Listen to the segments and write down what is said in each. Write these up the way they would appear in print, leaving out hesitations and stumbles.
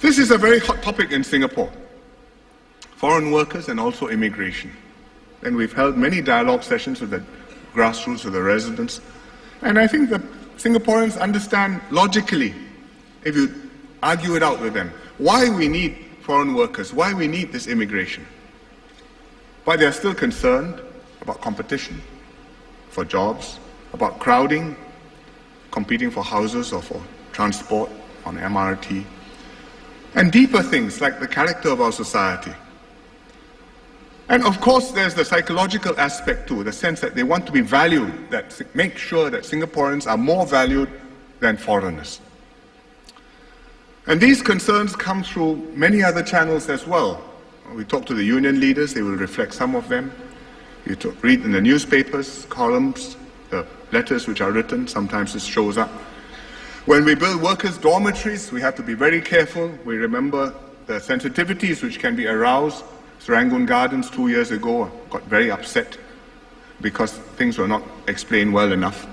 This is a very hot topic in Singapore, foreign workers and also immigration. And we've held many dialogue sessions with the grassroots, with the residents. And I think that Singaporeans understand logically, if you argue it out with them, why we need foreign workers, why we need this immigration. But they're still concerned about competition for jobs, about crowding, competing for houses or for transport on MRT, and deeper things like the character of our society. And of course, there's the psychological aspect too, the sense that they want to be valued, that make sure that Singaporeans are more valued than foreigners. And these concerns come through many other channels as well. We talk to the union leaders, they will reflect some of them. You read in the newspapers, columns, the letters which are written, sometimes this shows up. When we build workers' dormitories, we have to be very careful. We remember the sensitivities which can be aroused. Serangoon Gardens 2 years ago got very upset because things were not explained well enough.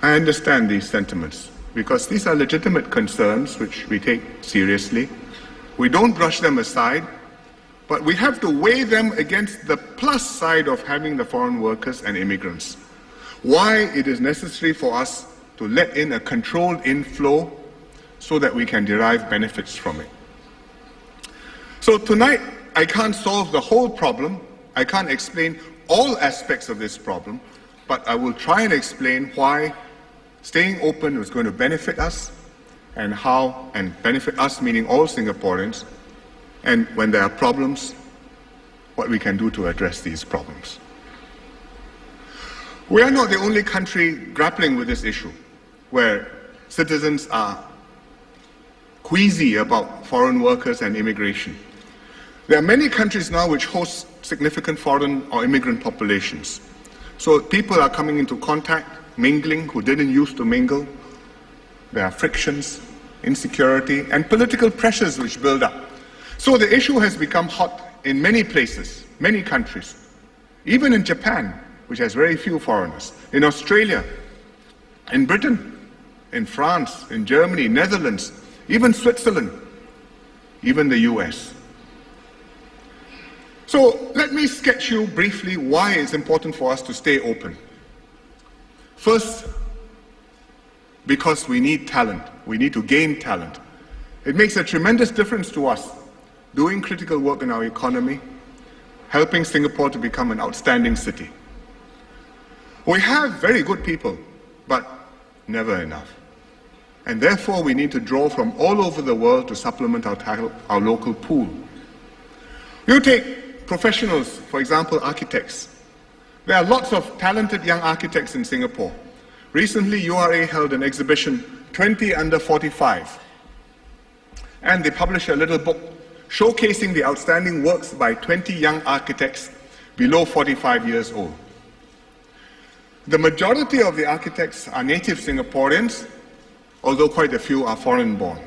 I understand these sentiments because these are legitimate concerns which we take seriously. We don't brush them aside, but we have to weigh them against the plus side of having the foreign workers and immigrants. Why it is necessary for us to let in a controlled inflow so that we can derive benefits from it. So tonight, I can't solve the whole problem. I can't explain all aspects of this problem, but I will try and explain why staying open is going to benefit us and how, and benefit us meaning all Singaporeans, and when there are problems, what we can do to address these problems. We are not the only country grappling with this issue, where citizens are queasy about foreign workers and immigration. There are many countries now which host significant foreign or immigrant populations. So people are coming into contact, mingling, who didn't used to mingle. There are frictions, insecurity, and political pressures which build up. So the issue has become hot in many places, many countries. Even in Japan, which has very few foreigners, in Australia, in Britain, in France, in Germany, Netherlands, even Switzerland, even the US. So let me sketch you briefly why it's important for us to stay open. First, because we need talent. We need to gain talent. It makes a tremendous difference to us doing critical work in our economy, helping Singapore to become an outstanding city. We have very good people, but never enough. And therefore, we need to draw from all over the world to supplement our local pool. You take professionals, for example, architects. There are lots of talented young architects in Singapore. Recently, URA held an exhibition, 20 Under 45. And they published a little book showcasing the outstanding works by 20 young architects below 45 years old. The majority of the architects are native Singaporeans, although quite a few are foreign-born.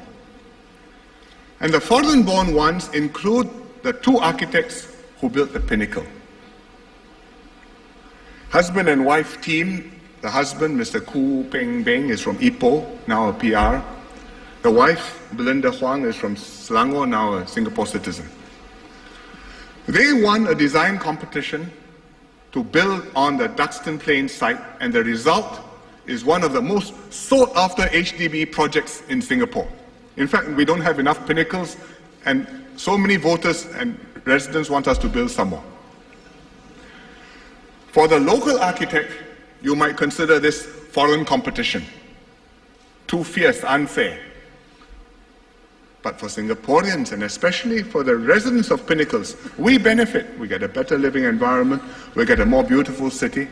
And the foreign-born ones include the two architects who built the Pinnacle. Husband and wife team. The husband, Mr. Koo Peng Beng, is from Ipoh, now a PR. The wife, Belinda Huang, is from Selangor, now a Singapore citizen. They won a design competition to build on the Duxton Plains site, and the result is one of the most sought-after HDB projects in Singapore. In fact, we don't have enough pinnacles, and so many voters and residents want us to build some more. For the local architect, you might consider this foreign competition. Too fierce, unfair. But for Singaporeans, and especially for the residents of Pinnacles, we benefit. We get a better living environment, we get a more beautiful city.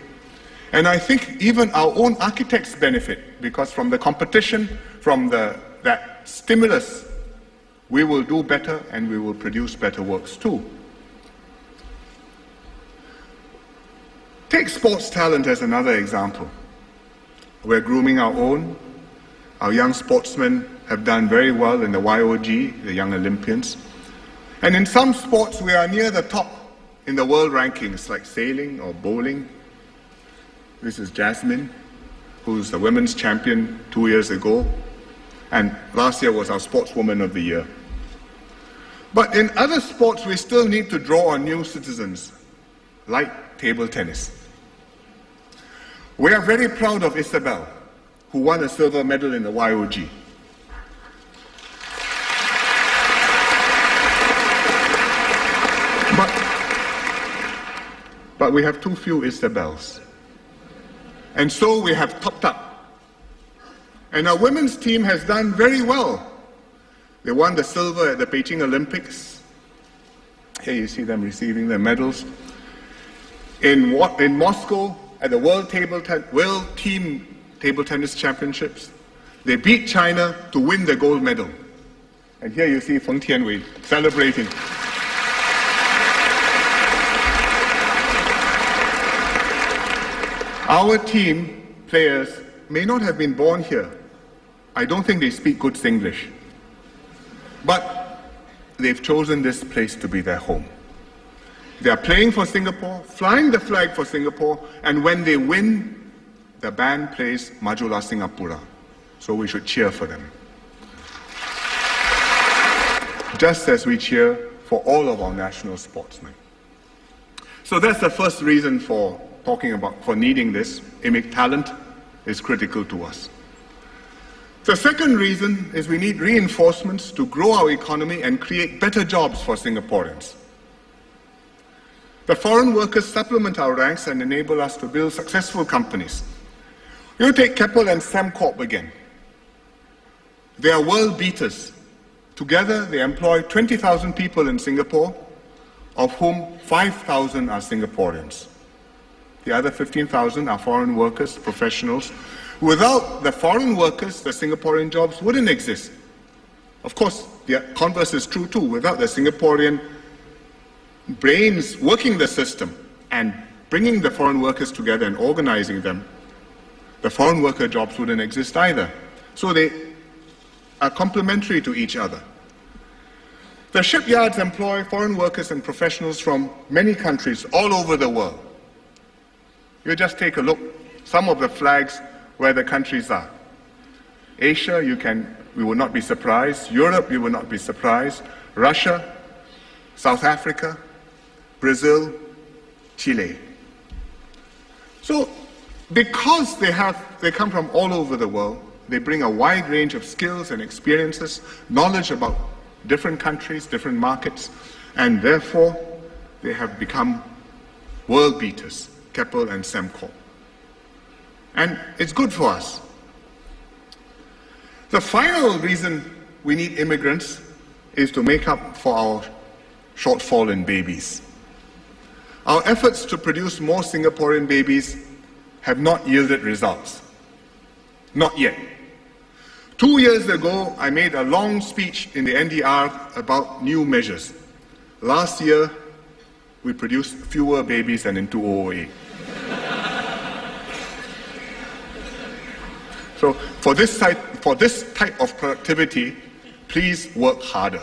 And I think even our own architects benefit, because from the competition, from that stimulus, we will do better and we will produce better works too. Take sports talent as another example. We're grooming our own. Our young sportsmen have done very well in the YOG, the Young Olympians. And in some sports, we are near the top in the world rankings, like sailing or bowling. This is Jasmine, who's the women's champion 2 years ago. And last year was our Sportswoman of the Year. But in other sports, we still need to draw on new citizens, like table tennis. We are very proud of Isabel, who won a silver medal in the YOG. But we have too few Isabels. And so we have topped up. And our women's team has done very well. They won the silver at the Beijing Olympics. Here you see them receiving their medals. In Moscow, at the World Team Table Tennis Championships, they beat China to win the gold medal. And here you see Feng Tianwei celebrating. Our team players may not have been born here. I don't think they speak good Singlish. But they've chosen this place to be their home. They are playing for Singapore, flying the flag for Singapore, and when they win, the band plays Majulah Singapura. So we should cheer for them. Just as we cheer for all of our national sportsmen. So that's the first reason for needing this. Talent is critical to us. The second reason is we need reinforcements to grow our economy and create better jobs for Singaporeans. The foreign workers supplement our ranks and enable us to build successful companies. You take Keppel and Sembcorp again. They are world beaters. Together, they employ 20,000 people in Singapore, of whom 5,000 are Singaporeans. The other 15,000 are foreign workers, professionals. Without the foreign workers, the Singaporean jobs wouldn't exist. Of course, the converse is true too. Without the Singaporean brains working the system and bringing the foreign workers together and organizing them, the foreign worker jobs wouldn't exist either. So they are complementary to each other. The shipyards employ foreign workers and professionals from many countries all over the world. You just take a look, some of the flags where the countries are. Asia, we will not be surprised. Europe, you will not be surprised. Russia, South Africa, Brazil, Chile. So, because they come from all over the world, they bring a wide range of skills and experiences, knowledge about different countries, different markets, and therefore they have become world beaters, Keppel and Sembcorp. And it's good for us. The final reason we need immigrants is to make up for our shortfall in babies. Our efforts to produce more Singaporean babies have not yielded results. Not yet. 2 years ago, I made a long speech in the NDR about new measures. Last year, we produced fewer babies than in 2008. So for this type of productivity, please work harder.